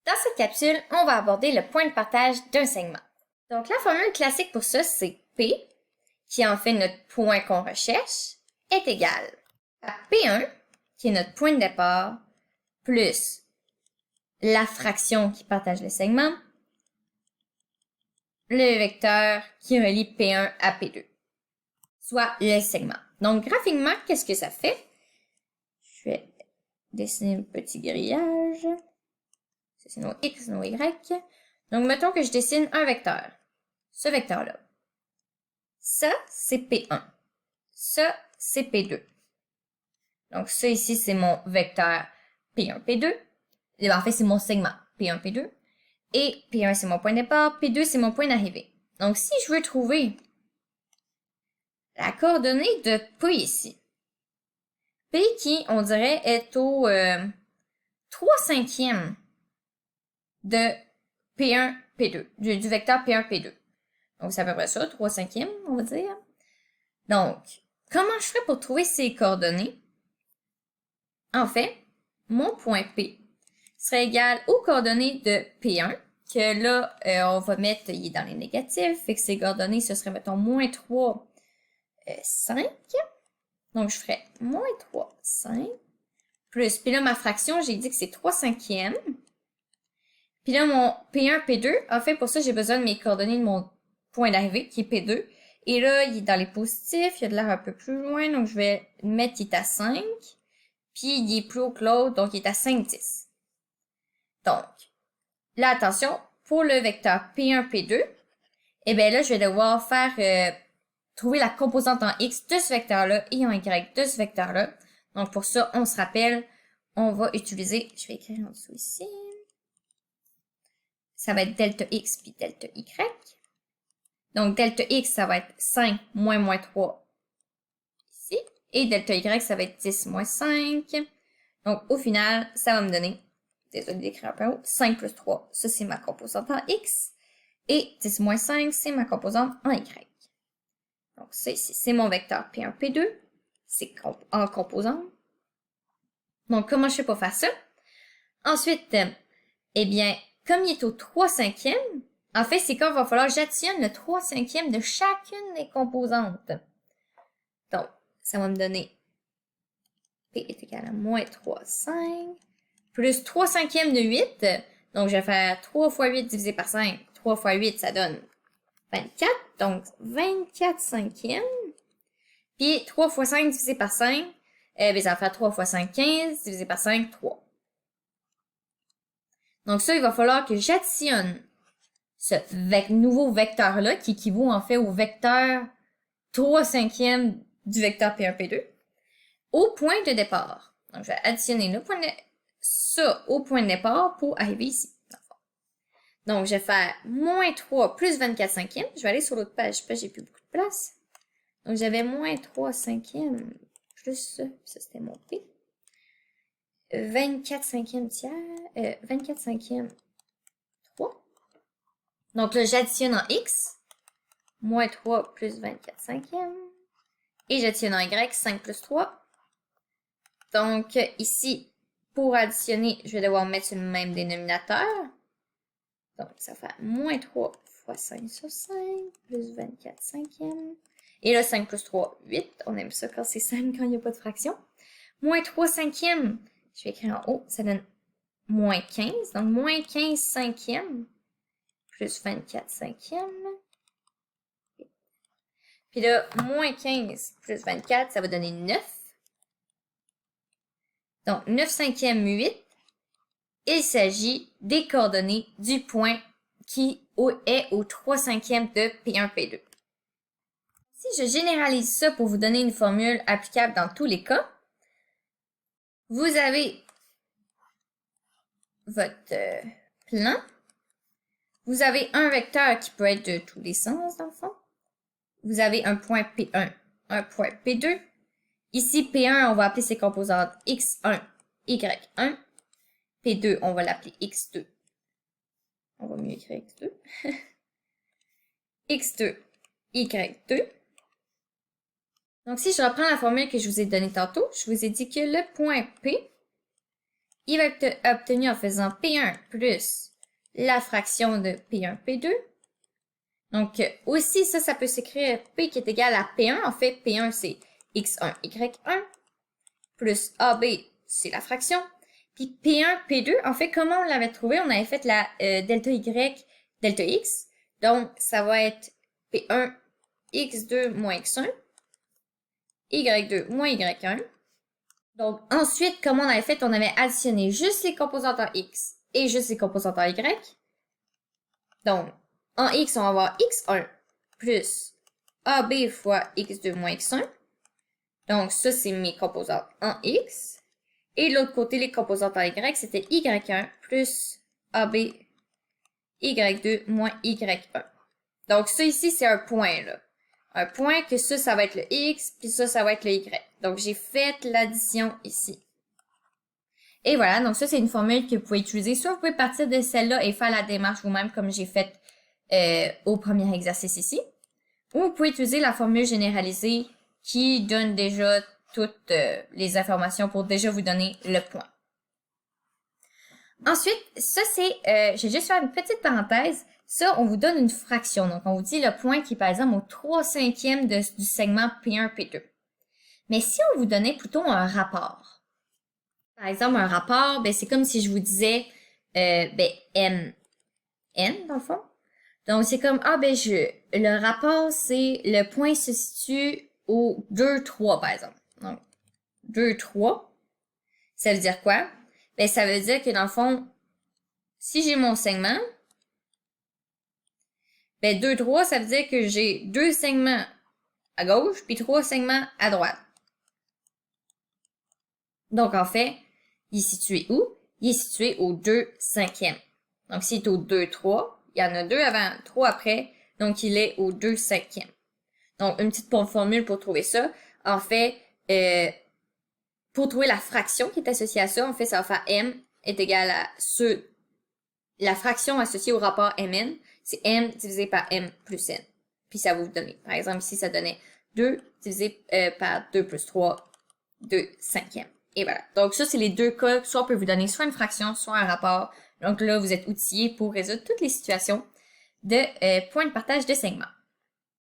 Dans cette capsule, on va aborder le point de partage d'un segment. Donc, la formule classique pour ça, c'est P, qui est en fait notre point qu'on recherche, est égal à P1, qui est notre point de départ, plus la fraction qui partage le segment, le vecteur qui relie P1 à P2, soit le segment. Donc, graphiquement, qu'est-ce que ça fait? Je vais dessiner un petit grillage. Ça, c'est nos X, nos Y. Donc, mettons que je dessine un vecteur. Ce vecteur-là. Ça, c'est P1. Ça, c'est P2. Donc, ça ici, c'est mon vecteur P1, P2. En fait, c'est mon segment P1, P2. Et P1, c'est mon point de départ. P2, c'est mon point d'arrivée. Donc, si je veux trouver la coordonnée de P ici, P qui, on dirait, est au 3/5 de P1, P2, du vecteur P1, P2. Donc, c'est à peu près ça, 3/5, on va dire. Donc, comment je ferais pour trouver ces coordonnées? En fait, mon point P serait égal aux coordonnées de P1, que là, on va mettre, il est dans les négatifs, fait que ces coordonnées, ce serait, mettons, moins 3, 5. Donc, je ferais moins 3, 5, plus, puis là, ma fraction, j'ai dit que c'est 3/5. Puis là, mon P1, P2, en fait, pour ça, j'ai besoin de mes coordonnées de mon point d'arrivée, qui est P2. Et là, il est dans les positifs, il y a de l'air un peu plus loin, donc je vais mettre qu'il est à 5. Puis il est plus haut que l'autre, donc il est à 5/10. Donc, là, attention, pour le vecteur P1, P2, eh bien là, je vais devoir faire trouver la composante en X de ce vecteur-là et en Y de ce vecteur-là. Donc, pour ça, on se rappelle, on va utiliser, je vais écrire en dessous ici, ça va être delta X puis delta Y. Donc, delta X, ça va être 5 moins 3 ici. Et delta Y, ça va être 10 moins 5. Donc, au final, ça va me donner, désolé d'écrire un peu haut, 5 plus 3, ça c'est ma composante en X. Et 10 moins 5, c'est ma composante en Y. Donc, ça ici, c'est mon vecteur P1, P2. C'est en composante. Donc, comment je fais pour faire ça? Ensuite, eh bien, comme il est au 3/5, en fait, c'est quand il va falloir que j'additionne le 3/5 de chacune des composantes. Donc, ça va me donner P est égal à moins 3/5 plus 3/5 de 8. Donc, je vais faire 3 fois 8 divisé par 5. 3 fois 8, ça donne 24. Donc, 24/5. Puis, 3 fois 5 divisé par 5, ça va faire 3 fois 5, 15. Divisé par 5, 3. Donc, ça, il va falloir que j'additionne ce nouveau vecteur-là, qui équivaut en fait au vecteur 3/5 du vecteur P1, P2, au point de départ. Donc, je vais additionner ça au point de départ pour arriver ici. Donc, je vais faire moins 3 plus 24/5. Je vais aller sur l'autre page, parce que j'ai plus beaucoup de place. Donc, j'avais moins 3/5 plus ça c'était mon P. 24/5 tiers, 24/5 3. Donc là, j'additionne en X, moins 3 plus 24/5. Et j'additionne en Y, 5 plus 3. Donc, ici, pour additionner, je vais devoir mettre le même dénominateur. Donc, ça fait moins 3 fois 5 sur 5, plus 24/5. Et là, 5 plus 3, 8. On aime ça quand c'est simple, quand il n'y a pas de fraction. Moins 3/5. Je vais écrire en haut, ça donne moins 15. Donc, moins 15/5 plus 24/5. Puis là, moins 15 plus 24, ça va donner 9. Donc, 9/5, 8. Il s'agit des coordonnées du point qui est au 3/5 de P1, P2. Si je généralise ça pour vous donner une formule applicable dans tous les cas, vous avez votre plan. Vous avez un vecteur qui peut être de tous les sens, dans le fond. Vous avez un point P1, un point P2. Ici, P1, on va appeler ses composantes X1, Y1. P2, on va l'appeler X2. On va mieux écrire X2. X2, Y2. Donc, si je reprends la formule que je vous ai donnée tantôt, je vous ai dit que le point P il va être obtenu en faisant P1 plus la fraction de P1, P2. Donc, aussi, ça peut s'écrire P qui est égal à P1. En fait, P1, c'est X1, Y1, plus AB, c'est la fraction. Puis P1, P2, en fait, comment on l'avait trouvé? On avait fait la delta Y, delta X. Donc, ça va être P1, X2 moins X1, Y2 moins Y1. Donc, ensuite, comme on avait fait, on avait additionné juste les composantes en X et juste les composantes en Y. Donc, en X, on va avoir X1 plus AB fois X2 moins X1. Donc, ça, c'est mes composantes en X. Et de l'autre côté, les composantes en Y, c'était Y1 plus AB Y2 moins Y1. Donc, ça ici, c'est un point, là. Un point que ça va être le X, puis ça va être le Y. Donc, j'ai fait l'addition ici. Et voilà, donc ça, c'est une formule que vous pouvez utiliser. Soit vous pouvez partir de celle-là et faire la démarche vous-même, comme j'ai fait au premier exercice ici. Ou vous pouvez utiliser la formule généralisée qui donne déjà toutes les informations pour déjà vous donner le point. Ensuite, ça c'est, j'ai juste fait une petite parenthèse. Ça, on vous donne une fraction. Donc, on vous dit le point qui est par exemple au 3/5 du segment P1, P2. Mais si on vous donnait plutôt un rapport, par exemple un rapport, ben, c'est comme si je vous disais M, N dans le fond. Donc, c'est comme, le rapport, c'est le point se situe au 2, 3, par exemple. Donc, 2, 3, ça veut dire quoi? Ben, ça veut dire que dans le fond, si j'ai mon segment, ben 2, 3, ça veut dire que j'ai 2 segments à gauche, puis 3 segments à droite. Donc, en fait, il est situé où? Il est situé au 2/5. Donc, s'il est au 2, 3, il y en a 2 avant, 3 après, donc il est au 2/5. Donc, une petite formule pour trouver ça. En fait, pour trouver la fraction qui est associée à ça, en fait, ça va faire M est égal à la fraction associée au rapport Mn, c'est M divisé par M plus N. Puis ça va vous donner, par exemple, ici, ça donnait 2 divisé par 2 plus 3, 2/5. Et voilà. Donc, ça, c'est les deux cas. Soit on peut vous donner soit une fraction, soit un rapport. Donc là, vous êtes outillé pour résoudre toutes les situations de points de partage de segments.